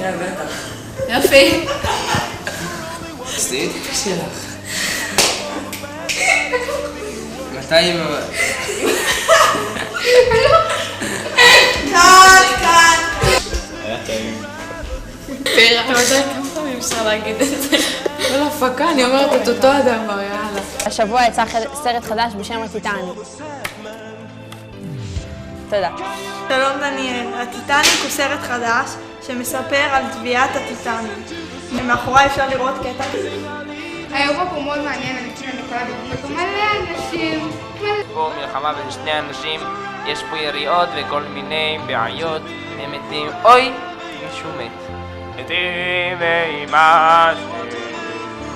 כן, בטח. יופי. סתירי את הפה שלך. מתי עם... כאן. היה טעים. אתה יודע כמה פעמים אפשר להגיד את זה? לא להפקה, אני אומרת את אותו הדבר, יאללה. השבוע יצא סרט חדש בשם הטיטניק. תודה. שלום דניאל, הטיטניק הוא סרט חדש שמספר על טביעת הטיטניק. מאחורי אפשר לראות קטע כזה. האירוע פה מאוד מעניין, אני חושבת לכל הדברים. מלא אנשים. פה מלחמה בין שני אנשים, יש פה יריות וכל מיני בעיות, הם מתים. אוי, מישהו מת. מתים ואימא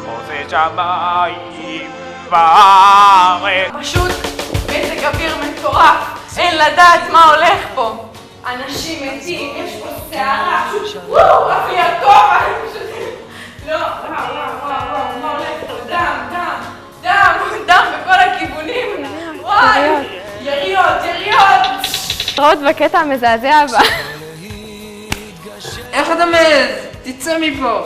עושה שמיים בארץ. פשוט מזג אוויר מטורף, אין לדעת מה הולך פה. אנשים מתים, יש פה שערה, וואו, אף לי הכובע, לא, וואו, מה הולך פה? דם בכל הכיוונים, וואי, יריות. לראות בקטע המזעזע הבא. איך אתה מעז? תצא מפה.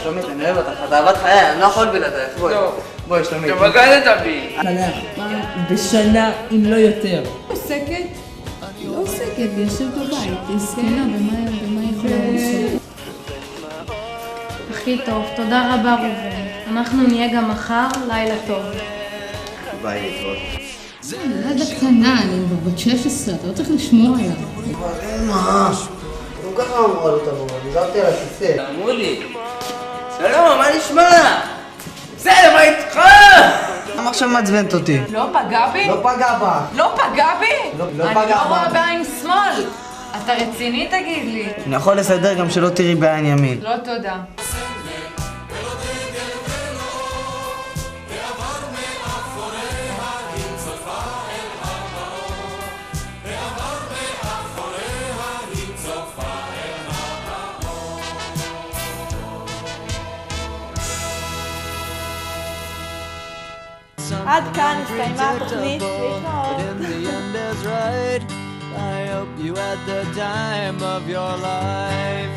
שלומית, אני אוהב אותך, אתה אהבת חיי, אני לא יכול בלעדייך, בואי שלומית. אתה בגדת בי. פעם בשנה, אם לא יותר. עוסקת? לא עוסקת, יושב בבית, היא זקנה, במה היא יכולה לעשות? הכי טוב, תודה רבה ראובן. אנחנו נהיה גם מחר, לילה טוב. ביי, להתראות. אני ילדה קטנה, אני בת 16, אתה לא צריך לשמור עליו. מה? גם ככה אמרו לו תבוא, נזרתי על הכיסא. אמרו לי. שלום, מה נשמע? בסדר, מה איתך? למה עכשיו מעצבנת אותי? לא פגע בי? לא פגע בך. לא פגע בי? לא פגע אני לא בך. רואה בעין שמאל. אתה רציני תגיד לי? אני יכול לסדר גם שלא תראי בעין ימין. לא תודה. עד כאן הסתיימה התוכנית, להתראות. I hope you had the time of your life.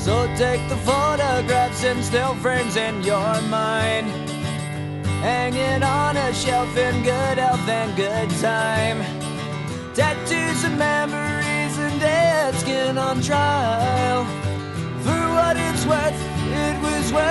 So take the photographs and still frames in your mind, hanging on a shelf in good health and good time. Tattoos and memories and dead skin on trial. For what it's worth, it was worth